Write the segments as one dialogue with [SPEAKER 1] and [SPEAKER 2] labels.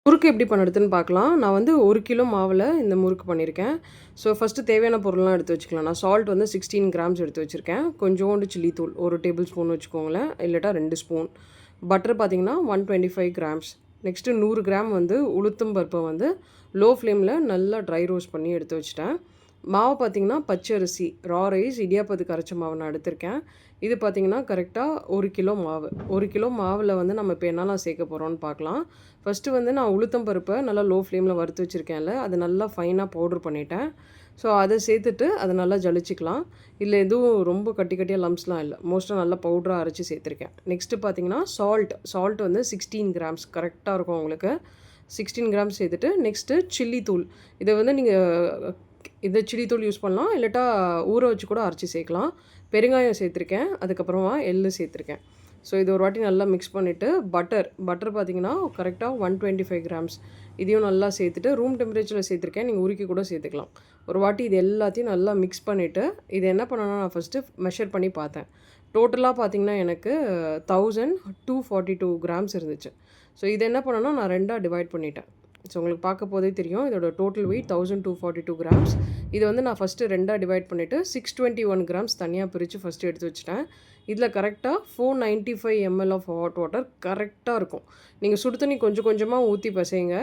[SPEAKER 1] முறுக்கு எப்படி பண்ணுறதுன்னு பார்க்கலாம். நான் வந்து 1 கிலோ மாவில் இந்த முறுக்கு பண்ணியிருக்கேன். ஸோ ஃபஸ்ட்டு தேவையான பொருள்லாம் எடுத்து வச்சுக்கலாம். நான் சால்ட் வந்து 16 கிராம்ஸ் எடுத்து வச்சுருக்கேன். கொஞ்சோண்டு சில்லி தூள் 1 டேபிள் ஸ்பூன் வச்சுக்கோங்களேன், இல்லாட்டா 2 ஸ்பூன். பட்டர் பார்த்தீங்கன்னா 125 கிராம்ஸ். நெக்ஸ்ட்டு 100 கிராம் வந்து உளுத்தம் பருப்பை வந்து லோ ஃப்ளேமில் நல்லா ட்ரை ரோஸ்ட் பண்ணி எடுத்து வச்சுட்டேன். மாவு பார்த்திங்கன்னா பச்சரிசி ரா ரைஸ் இடியாப்பத்துக்கு அரைச்ச மாவு நான் எடுத்திருக்கேன். இது பார்த்திங்கன்னா கரெக்டாக 1 கிலோ மாவு. 1 கிலோ மாவில் வந்து நம்ம இப்போ என்னெல்லாம் சேர்க்க போகிறோம்னு பார்க்கலாம். ஃபஸ்ட்டு வந்து நான் உளுத்தம் பருப்பை நல்லா லோ ஃப்ளேமில் வறுத்து வச்சுருக்கேன்ல, அது நல்லா ஃபைனாக பவுட்ரு பண்ணிட்டேன். ஸோ அதை சேர்த்துட்டு அதை நல்லா ஜலிச்சிக்கலாம். இதில் எதுவும் ரொம்ப கட்டி கட்டியாக லம்ஸ்லாம் இல்லை, மோஸ்ட்டாக நல்லா பவுட்ராக அரைச்சி சேர்த்துருக்கேன். நெக்ஸ்ட்டு பார்த்திங்கன்னா சால்ட் வந்து 16 கிராம்ஸ் கரெக்டாக இருக்கும் உங்களுக்கு. 16 கிராம்ஸ் சேர்த்துட்டு நெக்ஸ்ட்டு சில்லி தூள். இதை வந்து நீங்கள் சில்லி தூள் யூஸ் பண்ணலாம், இல்லாட்டா ஊற வச்சு கூட அரைச்சி சேர்க்கலாம். பெருங்காயம் சேர்த்துருக்கேன், அதுக்கப்புறமா எள்ளு சேர்த்துருக்கேன். ஸோ இது ஒரு வாட்டி நல்லா மிக்ஸ் பண்ணிவிட்டு பட்டர் பார்த்திங்கன்னா கரெக்டாக 125 கிராம்ஸ் இதையும் நல்லா சேர்த்துட்டு ரூம் டெம்பரேச்சரில் சேர்த்துருக்கேன், நீங்கள் உருக்கி கூட சேர்த்துக்கலாம். ஒரு வாட்டி இது எல்லாத்தையும் நல்லா மிக்ஸ் பண்ணிவிட்டு இது என்ன பண்ணணும்னா நான் ஃபஸ்ட்டு மெஷர் பண்ணி பார்த்தேன். டோட்டலாக பார்த்திங்கன்னா எனக்கு 1242 கிராம்ஸ் இருந்துச்சு. ஸோ இது என்ன பண்ணணும்னா நான் 2ஆக டிவைட் பண்ணிட்டேன். ஸோ உங்களுக்கு பார்க்க போதே தெரியும் இதோட டோட்டல் வெயிட் 1242 கிராம்ஸ். இது வந்து நான் ஃபஸ்ட்டு 2ஆக டிவைட் பண்ணிவிட்டு 621 கிராம்ஸ் தனியாக பிரித்து ஃபஸ்ட்டு எடுத்து வச்சுட்டேன். இதில் கரெக்டாக 495 ml ஆஃப் ஹாட் வாட்டர் கரெக்டாக இருக்கும். நீங்கள் சுடு தண்ணி கொஞ்சம் கொஞ்சமாக ஊற்றி பசைங்க.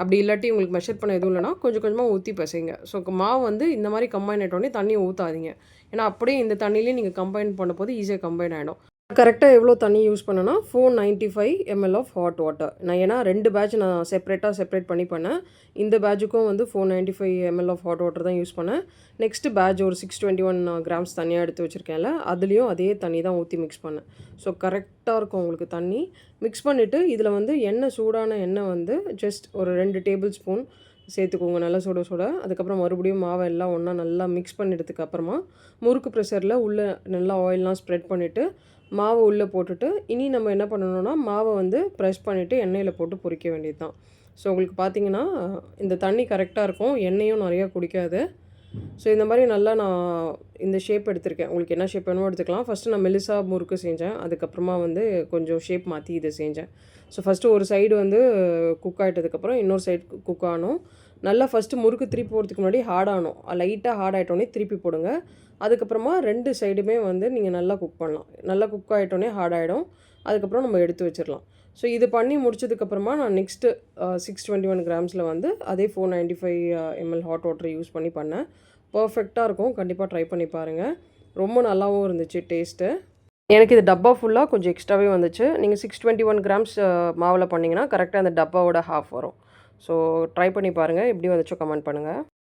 [SPEAKER 1] அப்படி இல்லாட்டி உங்களுக்கு மெஷர் பண்ண எதுவும் இல்லைனா கொஞ்சம் கொஞ்சமாக ஊற்றி பசைங்க. ஸோ மாவு வந்து இந்த மாதிரி கம்பைன் ஆகிட்டோடனே தண்ணி ஊற்றாதீங்க. ஏன்னா அப்படியே இந்த தண்ணியிலே நீங்கள் கம்பைன் பண்ண போது ஈஸியாக கம்பைன் ஆகிடும். கரெக்டாக எவ்வளோ தண்ணி யூஸ் பண்ணேன்னா 495 ml ஆஃப் ஹாட் வாட்டர். நான் ஏன்னா 2 பேட்ச் நான் செப்பரேட் பண்ணேன். இந்த பேட்சுக்கும் வந்து 495 ml ஆஃப் ஹாட் வாட்டர் தான் யூஸ் பண்ணேன். நெக்ஸ்ட்டு பேட்ச் ஒரு 621 கிராம்ஸ் தனியாக எடுத்து வச்சுருக்கேன்ல, அதுலேயும் அதே தண்ணி தான் ஊற்றி மிக்ஸ் பண்ணேன். ஸோ கரெக்டாக இருக்கும் உங்களுக்கு தண்ணி. மிக்ஸ் பண்ணிவிட்டு இதில் வந்து சூடான எண்ணெய் வந்து ஜஸ்ட் ஒரு 2 டேபிள் ஸ்பூன் சேர்த்துக்கோங்க, நல்லா சுட. அதுக்கப்புறம் மறுபடியும் மாவை எல்லாம் ஒன்றா நல்லா மிக்ஸ் பண்ணிட்டதுக்கு அப்புறமா முறுக்கு ப்ரெஷரில் உள்ளே நல்லா ஆயிலெலாம் ஸ்ப்ரெட் பண்ணிவிட்டு மாவை உள்ளே போட்டுட்டு இனி நம்ம என்ன பண்ணணும்னா மாவை வந்து ப்ரெஸ் பண்ணிவிட்டு எண்ணெயில் போட்டு பொரிக்க வேண்டியது தான். ஸோ உங்களுக்கு பார்த்திங்கன்னா இந்த தண்ணி கரெக்டாக இருக்கும், எண்ணெயும் நிறையா குடிக்காது. ஸோ இந்த மாதிரி நல்லா நான் இந்த ஷேப் எடுத்திருக்கேன். உங்களுக்கு என்ன ஷேப் வேணுமோ எடுத்துக்கலாம். ஃபஸ்ட்டு நான் மெலிசா முறுக்கு செஞ்சேன், அதுக்கப்புறமா வந்து கொஞ்சம் ஷேப் மாற்றி இதை செஞ்சேன். ஸோ ஃபஸ்ட்டு ஒரு சைடு வந்து குக் ஆகிட்டதுக்கப்புறம் இன்னொரு சைடு குக் ஆகணும். நல்லா ஃபஸ்ட்டு முறுக்கு திருப்பி போடுறதுக்கு முன்னாடி ஹார்டாகணும். லைட்டாக ஹார்ட் ஆகிட்டோன்னே திருப்பி போடுங்க. அதுக்கப்புறமா 2 சைடுமே வந்து நீங்கள் நல்லா குக் பண்ணலாம். நல்லா குக் ஆகிட்டோன்னே ஹார்ட் ஆகிடும். அதுக்கப்புறம் நம்ம எடுத்து வச்சிடலாம். ஸோ இது பண்ணி முடிச்சதுக்கப்புறமா நான் நெக்ஸ்ட்டு 621 கிராம்ஸில் வந்து அதே 495 ml ஹாட் வாட்டர் யூஸ் பண்ணேன். பர்ஃபெக்டாக இருக்கும், கண்டிப்பாக ட்ரை பண்ணி பாருங்கள். ரொம்ப நல்லாவும் இருந்துச்சு டேஸ்ட்டு. எனக்கு இது டப்பா ஃபுல்லாக கொஞ்சம் எக்ஸ்ட்ராவே வந்துச்சு. நீங்கள் 621 கிராம்ஸ் மாவில் பண்ணிங்கன்னா கரெக்டாக அந்த டப்பாவோட ஹாஃப் வரும். ஸோ ட்ரை பண்ணி பாருங்கள், எப்படி வந்துச்சோ கமெண்ட் பண்ணுங்கள்.